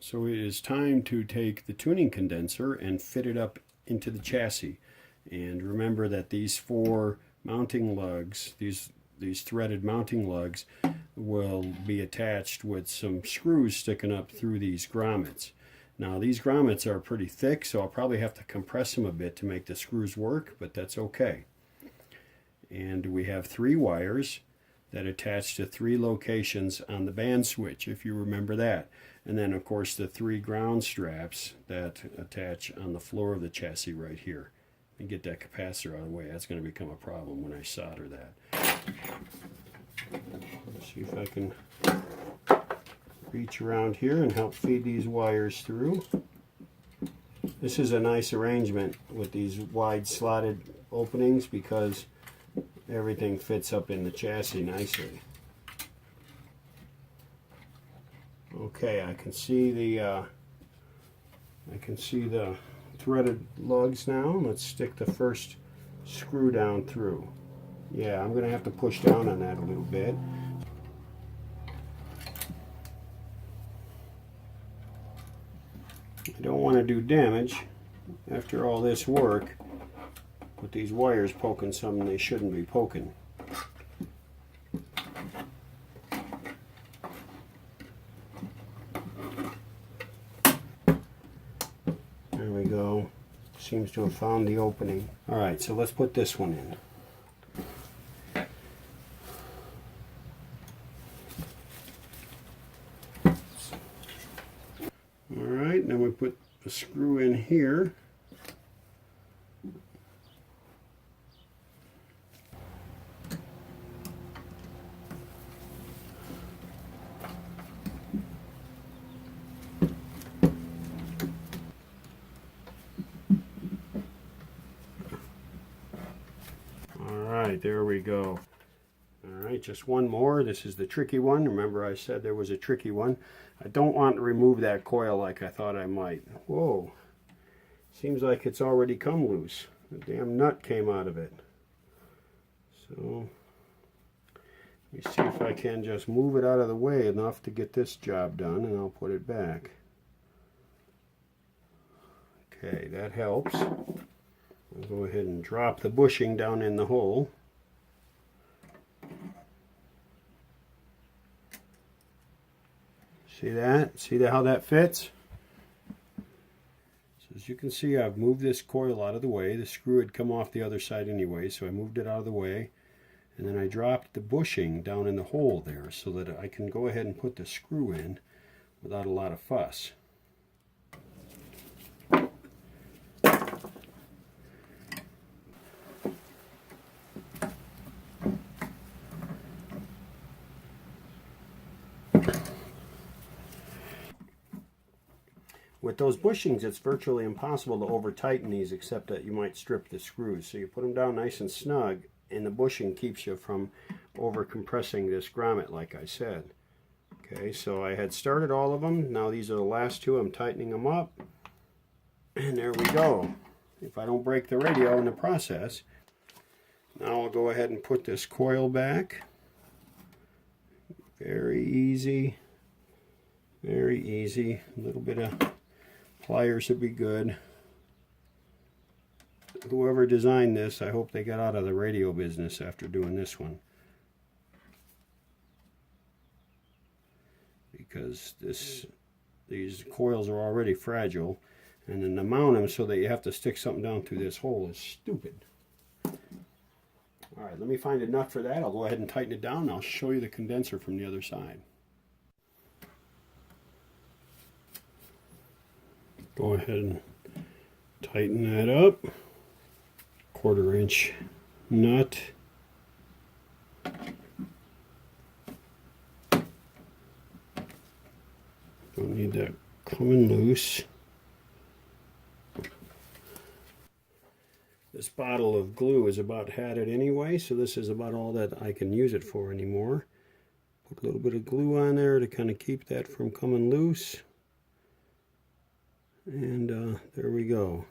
So it is time to take the tuning condenser and fit it up into the chassis. And remember that these four mounting lugs, these threaded mounting lugs, will be attached with some screws sticking up through these grommets. Now these grommets are pretty thick, so I'll probably have to compress them a bit to make the screws work, but that's okay. And we have 3 wires that attach to 3 locations on the band switch, if you remember that. And then of course the 3 ground straps that attach on the floor of the chassis right here. And get that capacitor out of the way. That's going to become a problem when I solder that. Let's see if I can reach around here and help feed these wires through. This is a nice arrangement with these wide slotted openings because everything fits up in the chassis nicely. Okay, I can see the threaded lugs now. Let's stick the first screw down through. Yeah, I'm going to have to push down on that a little bit. I don't want to do damage after all this work with these wires poking something they shouldn't be poking. There we go. Seems to have found the opening. Alright, so let's put this one in. Alright, then we put a screw in here. Alright, there we go. Alright, just one more. This is the tricky one. Remember I said there was a tricky one. I don't want to remove that coil like I thought I might. Whoa. Seems like it's already come loose. The damn nut came out of it. So, let me see if I can just move it out of the way enough to get this job done, and I'll put it back. Okay, that helps. I'll go ahead and drop the bushing down in the hole. See that? See how that fits? So as you can see, I've moved this coil out of the way. The screw had come off the other side anyway, so I moved it out of the way. And then I dropped the bushing down in the hole there so that I can go ahead and put the screw in without a lot of fuss. With those bushings, it's virtually impossible to over-tighten these except that you might strip the screws. So you put them down nice and snug, and the bushing keeps you from over-compressing this grommet, like I said. Okay, so I had started all of them. Now these are the last 2. I'm tightening them up. And there we go. If I don't break the radio in the process. Now I'll go ahead and put this coil back. Very easy. Very easy. A little bit of pliers would be good. Whoever designed this, I hope they got out of the radio business after doing this one. Because these coils are already fragile, and then to mount them so that you have to stick something down through this hole is stupid. Alright, let me find a nut for that. I'll go ahead and tighten it down, and I'll show you the condenser from the other side. Go ahead and tighten that up. 1/4 inch nut. Don't need that coming loose. This bottle of glue is about had it anyway, so this is about all that I can use it for anymore. Put a little bit of glue on there to kind of keep that from coming loose. And there we go.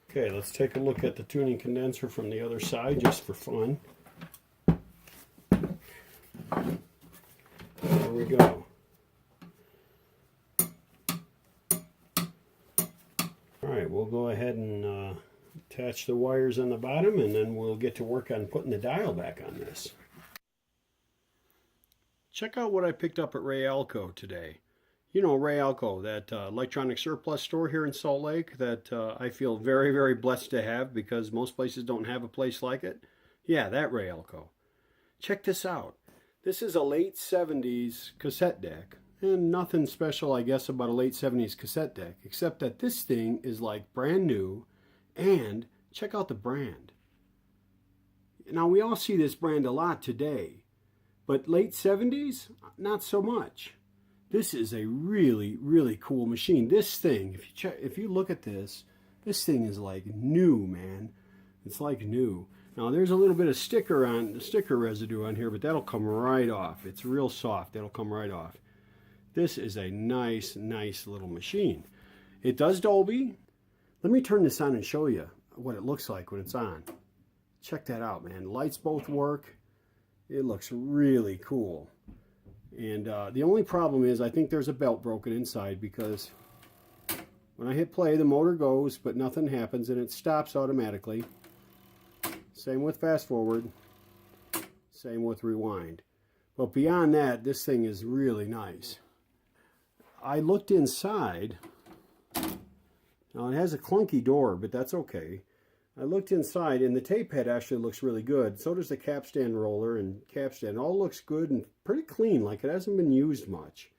Okay, let's take a look at the tuning condenser from the other side just for fun. we go. Alright, we'll go ahead and attach the wires on the bottom, and then we'll get to work on putting the dial back on this. Check out what I picked up at Rayalco today. You know Rayalco, that electronic surplus store here in Salt Lake that I feel very, very blessed to have because most places don't have a place like it. Yeah, that Rayalco. Check this out. This is a late 70s cassette deck. And nothing special, I guess, about a late 70s cassette deck, except that this thing is like brand new, and check out the brand. Now, we all see this brand a lot today, but late 70s, not so much. This is a really, really cool machine. This thing, if you look at this, this thing is like new, man. It's like new. Now, there's a little bit of sticker residue on here, but that'll come right off. It's real soft. That'll come right off. This is a nice, nice little machine. It does Dolby. Let me turn this on and show you what it looks like when it's on. Check that out, man. Lights both work. It looks really cool. And the only problem is I think there's a belt broken inside because when I hit play, the motor goes, but nothing happens, and it stops automatically. Same with fast forward. Same with rewind. But beyond that, this thing is really nice. I looked inside. Now it has a clunky door, but that's okay. I looked inside, and the tape head actually looks really good. So does the capstan roller and capstan. All looks good and pretty clean, like it hasn't been used much.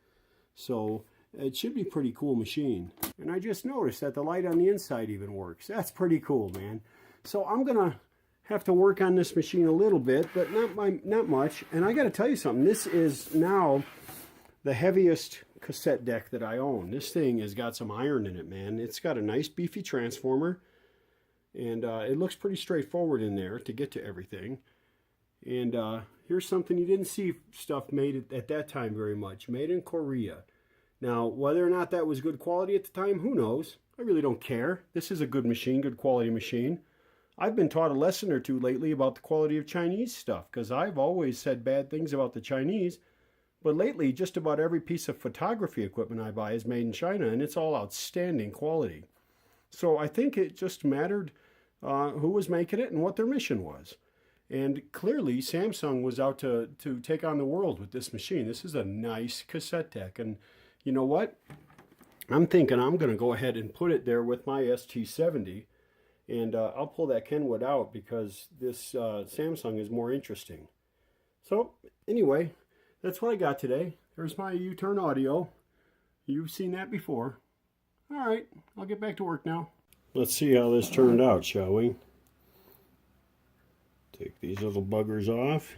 So it should be a pretty cool machine. And I just noticed that the light on the inside even works. That's pretty cool, man. So I'm going to have to work on this machine a little bit, but not much. And I got to tell you something. This is now the heaviest cassette deck that I own. This thing has got some iron in it, man. It's got a nice beefy transformer, and it looks pretty straightforward in there to get to everything. And here's something you didn't see stuff made at that time very much. Made in Korea. Now, whether or not that was good quality at the time, who knows? I really don't care. This is a good machine, good quality machine. I've been taught a lesson or two lately about the quality of Chinese stuff, because I've always said bad things about the Chinese. But lately, just about every piece of photography equipment I buy is made in China, and it's all outstanding quality. So I think it just mattered who was making it and what their mission was. And clearly, Samsung was out to take on the world with this machine. This is a nice cassette deck. And you know what? I'm thinking I'm going to go ahead and put it there with my ST70. And I'll pull that Kenwood out because this Samsung is more interesting. So anyway, that's what I got today. There's my U-turn audio. You've seen that before. All right, I'll get back to work now. Let's see how this turned out, shall we? Take these little buggers off.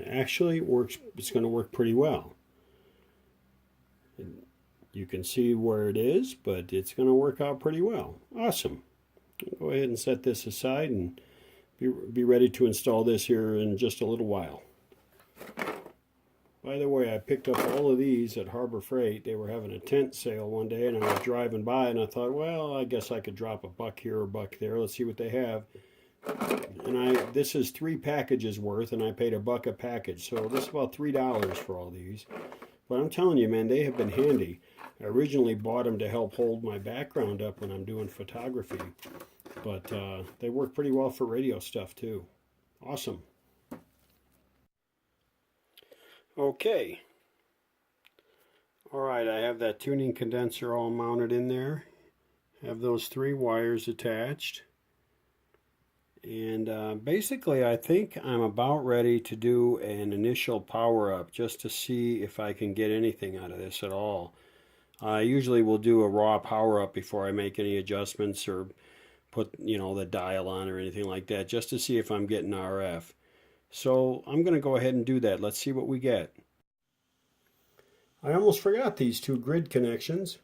Actually, it works. It's going to work pretty well. You can see where it is, but it's going to work out pretty well. Awesome. Go ahead and set this aside and be ready to install this here in just a little while. By the way, I picked up all of these at Harbor Freight. They were having a tent sale one day, and I was driving by, and I thought, well, I guess I could drop a buck here or a buck there. Let's see what they have. And this is 3 packages worth, and I paid $1 a package. So this is about $3 for all these. But I'm telling you, man, they have been handy. I originally bought them to help hold my background up when I'm doing photography. But they work pretty well for radio stuff, too. Awesome. Okay. Alright, I have that tuning condenser all mounted in there. Have those 3 wires attached. And basically, I think I'm about ready to do an initial power-up just to see if I can get anything out of this at all. I usually will do a raw power-up before I make any adjustments or put, the dial on or anything like that, just to see if I'm getting RF. So I'm going to go ahead and do that. Let's see what we get. I almost forgot these 2 grid connections.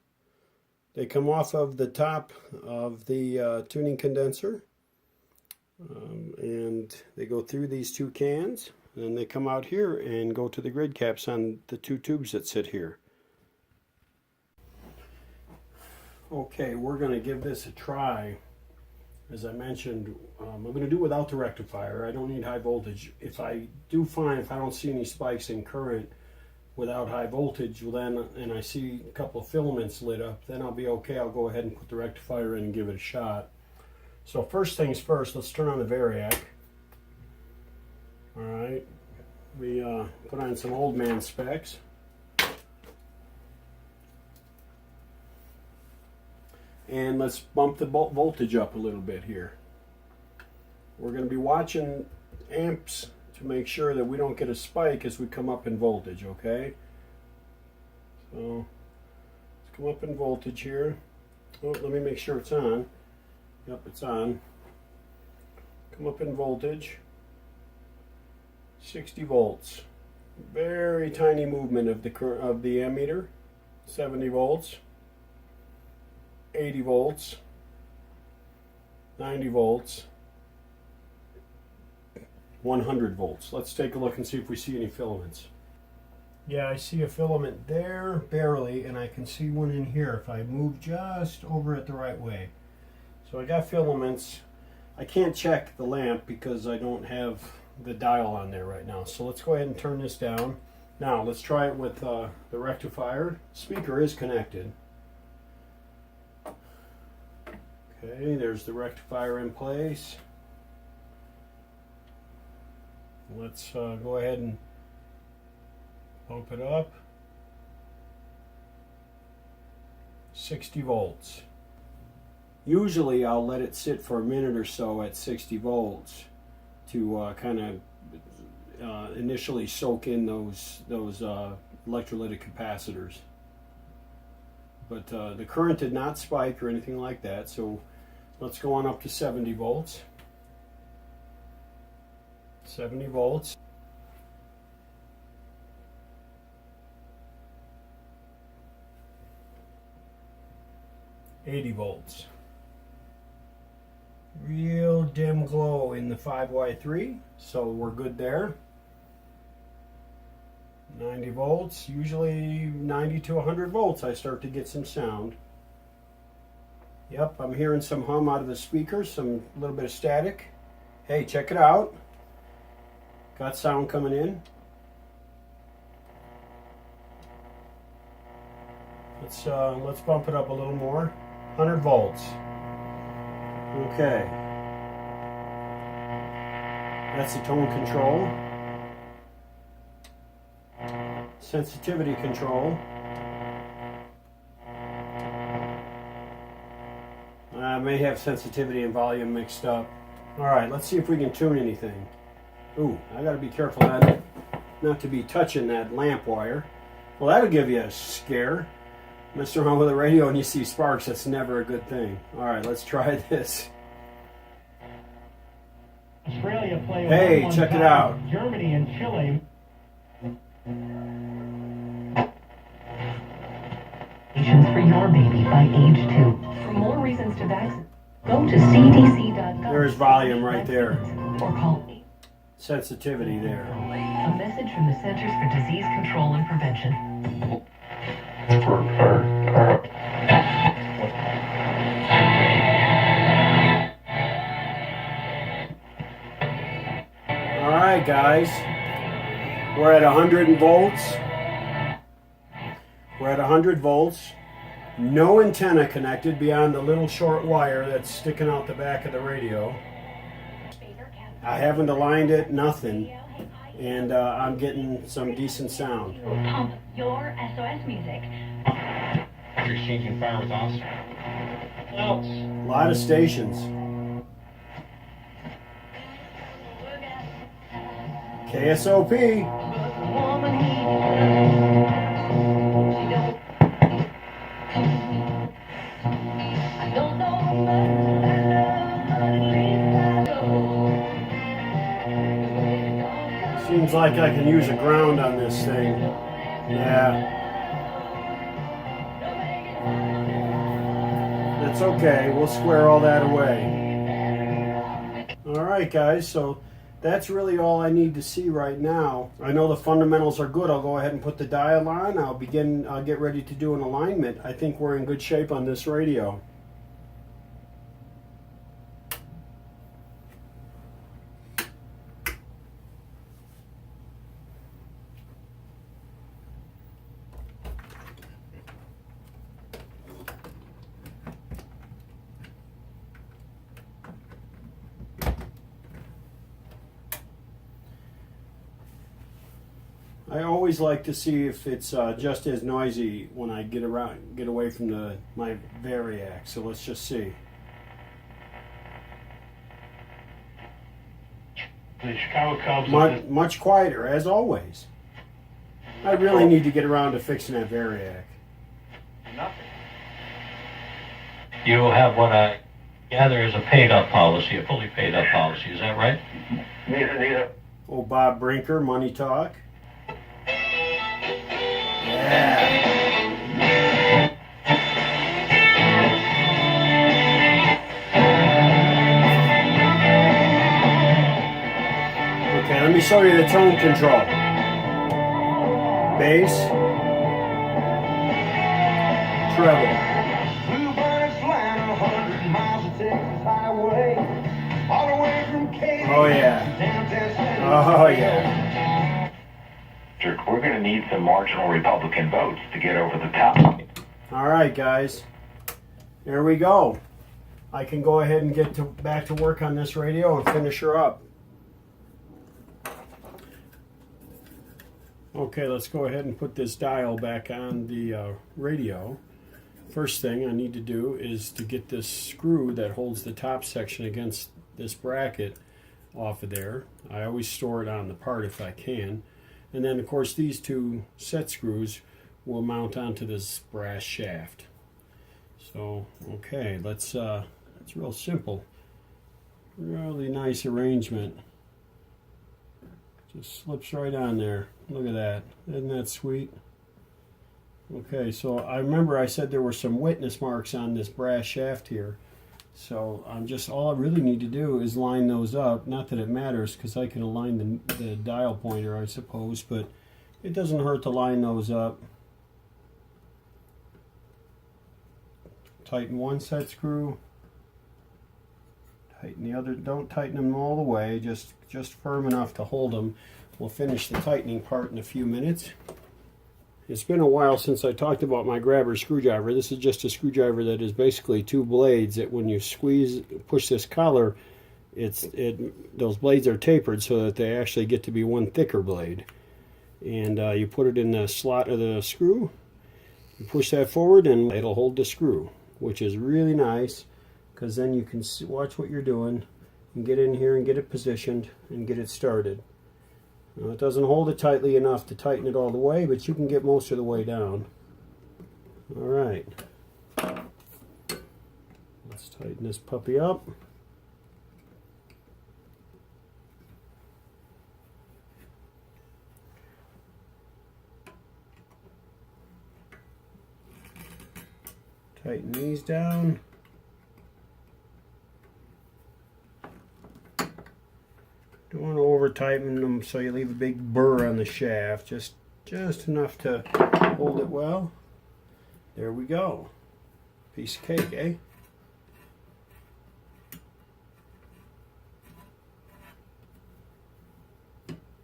They come off of the top of the tuning condenser. And they go through these 2 cans, and they come out here and go to the grid caps on the 2 tubes that sit here. Okay, we're going to give this a try. As I mentioned, I'm going to do it without the rectifier. I don't need high voltage. If I don't see any spikes in current without high voltage, well then, and I see a couple of filaments lit up, then I'll be okay. I'll go ahead and put the rectifier in and give it a shot. So first things first, let's turn on the variac. All right, we put on some old man specs. And let's bump the voltage up a little bit here. We're going to be watching amps to make sure that we don't get a spike as we come up in voltage, okay? So let's come up in voltage here. Oh, let me make sure it's on. Yep, it's on. Come up in voltage. 60 volts. Very tiny movement of the ammeter. 70 volts. 80 volts, 90 volts, 100 volts. Let's take a look and see if we see any filaments. Yeah, I see a filament there, barely, and I can see one in here if I move just over it the right way. So I got filaments. I can't check the lamp because I don't have the dial on there right now. So let's go ahead and turn this down. Now let's try it with the rectifier. Speaker is connected. Okay, there's the rectifier in place. Let's go ahead and pump it up. 60 volts. Usually I'll let it sit for a minute or so at 60 volts to kind of initially soak in those electrolytic capacitors. But the current did not spike or anything like that, so let's go on up to 70 volts. 70 volts. $80 volts. Real dim glow in the 5Y3, so we're good there. 90 volts, usually 90 to 100 volts I start to get some sound. Yep, I'm hearing some hum out of the speakers, a little bit of static. Hey, check it out. Got sound coming in. Let's bump it up a little more. 100 volts. Okay. That's the tone control. Sensitivity control. I may have sensitivity and volume mixed up. Alright, let's see if we can tune anything. Ooh, I gotta be careful not to be touching that lamp wire. Well, that'll give you a scare. Mess around with a radio and you see sparks, that's never a good thing. Alright, let's try this. Australia play hey, check it out. Germany and Chile. For your baby by age 2. For more reasons to vaccinate, go to cdc.gov. There's volume right there. Or call sensitivity there. A message from the Centers for Disease Control and Prevention. Alright guys, we're at 100 volts. We're at 100 volts. No antenna connected beyond the little short wire that's sticking out the back of the radio. I haven't aligned it, nothing. And I'm getting some decent sound. Pump your SOS music. You're exchanging fire with us. Else. A lot of stations. KSOP. Seems like I can use a ground on this thing. Yeah. That's okay. We'll square all that away. Alright guys, so that's really all I need to see right now. I know the fundamentals are good. I'll go ahead and put the dial on. I'll get ready to do an alignment. I think we're in good shape on this radio. I always like to see if it's just as noisy when I get away from my variac. So let's just see. The Chicago Cubs. Much quieter, as always. I really need to get around to fixing that variac. Nothing. You have what I gather is a paid-up policy, a fully paid-up policy. Is that right? Neither. Oh, Bob Brinker, Money Talk. Yeah. Okay, let me show you the tone control. Bass. Treble. Bluebirds flying 100 miles of Texas highway, all the way from Katy Oh yeah. downtown San Oh yeah. We're going to need some marginal Republican votes to get over the top. All right, guys. There we go. I can go ahead and get back to work on this radio and finish her up. Okay, let's go ahead and put this dial back on the radio. First thing I need to do is to get this screw that holds the top section against this bracket off of there. I always store it on the part if I can. And then, of course, these two set screws will mount onto this brass shaft. So, okay, it's real simple. Really nice arrangement. Just slips right on there. Look at that. Isn't that sweet? Okay, so I remember I said there were some witness marks on this brass shaft here. So all I really need to do is line those up. Not that it matters, because I can align the dial pointer, I suppose, but it doesn't hurt to line those up. Tighten one set screw. Tighten the other. Don't tighten them all the way, just firm enough to hold them. We'll finish the tightening part in a few minutes. It's been a while since I talked about my grabber screwdriver. This is just a screwdriver that is basically two blades that when you push this collar, those blades are tapered so that they actually get to be one thicker blade. And you put it in the slot of the screw, you push that forward and it'll hold the screw, which is really nice because then you can watch what you're doing and get in here and get it positioned and get it started. Now, it doesn't hold it tightly enough to tighten it all the way, but you can get most of the way down. All right. Let's tighten this puppy up. Tighten these down. Don't want to over tighten them so you leave a big burr on the shaft. Just enough to hold it well. There we go. Piece of cake, eh?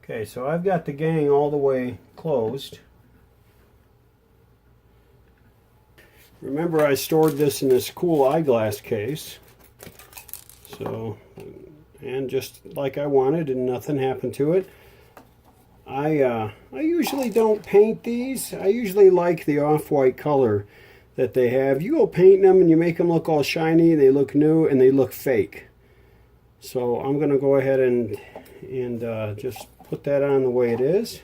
Okay, so I've got the gang all the way closed. Remember, I stored this in this cool eyeglass case. So, and just like I wanted, and nothing happened to it. I usually don't paint these. I usually like the off-white color that they have. You go painting them and you make them look all shiny, they look new, and they look fake. So I'm going to go ahead and just put that on the way it is.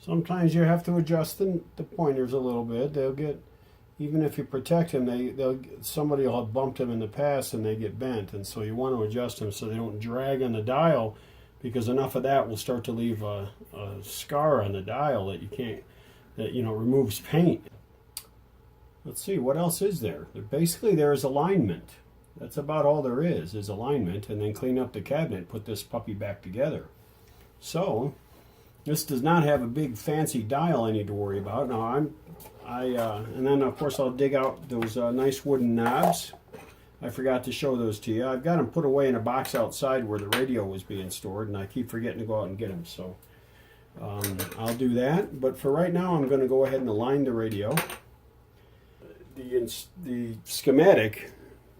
Sometimes you have to adjust the pointers a little bit. They'll get, even if you protect them, somebody will have bumped them in the past and they get bent, and so you want to adjust them so they don't drag on the dial, because enough of that will start to leave a scar on the dial that you can't, that removes paint. Let's see, what else is there? Basically, there's alignment. That's about all there is alignment, and then clean up the cabinet, put this puppy back together. So this does not have a big fancy dial I need to worry about. Now and then of course I'll dig out those nice wooden knobs. I forgot to show those to you. I've got them put away in a box outside where the radio was being stored, and I keep forgetting to go out and get them. So I'll do that. But for right now, I'm going to go ahead and align the radio. The schematic,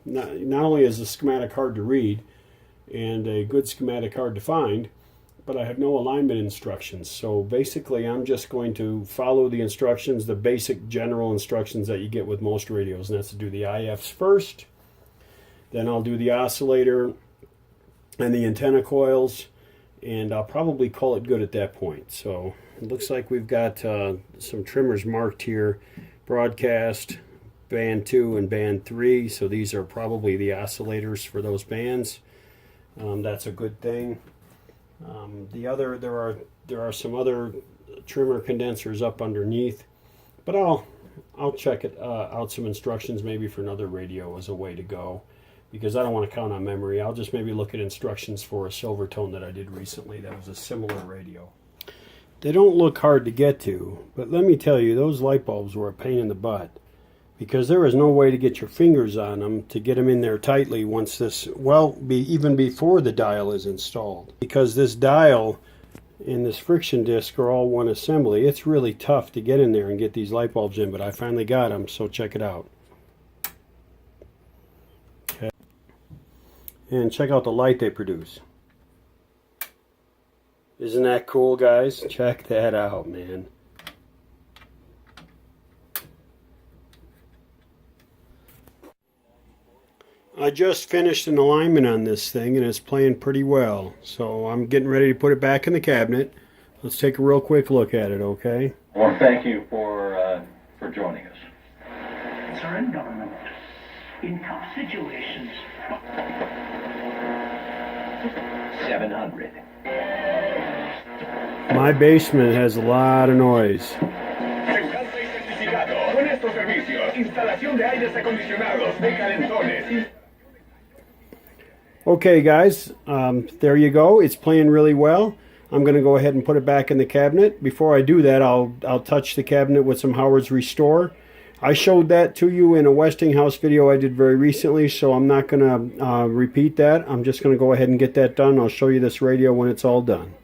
not only is the schematic hard to read and a good schematic hard to find, but I have no alignment instructions. So basically I'm just going to follow the instructions, the basic general instructions that you get with most radios, and that's to do the IFs first. Then I'll do the oscillator and the antenna coils, and I'll probably call it good at that point. So it looks like we've got some trimmers marked here: broadcast, band 2 and band 3. So these are probably the oscillators for those bands. That's a good thing. There are some other trimmer condensers up underneath, but I'll check it out, some instructions maybe for another radio as a way to go, because I don't want to count on memory. I'll just maybe look at instructions for a Silvertone that I did recently that was a similar radio. They don't look hard to get to, but let me tell you, those light bulbs were a pain in the butt, because there is no way to get your fingers on them to get them in there tightly once this, even before the dial is installed. Because this dial and this friction disc are all one assembly, it's really tough to get in there and get these light bulbs in, but I finally got them, so check it out. Okay. And check out the light they produce. Isn't that cool, guys? Check that out, man. I just finished an alignment on this thing, and it's playing pretty well. So I'm getting ready to put it back in the cabinet. Let's take a real quick look at it, okay? I want to thank you for joining us. Surrender in tough situations. 700. My basement has a lot of noise. Seguranza y certificado. Con estos servicios, instalación de aires acondicionados, de calentones. Okay, guys, there you go. It's playing really well. I'm going to go ahead and put it back in the cabinet. Before I do that, I'll touch the cabinet with some Howard's Restore. I showed that to you in a Westinghouse video I did very recently, so I'm not going to repeat that. I'm just going to go ahead and get that done. I'll show you this radio when it's all done.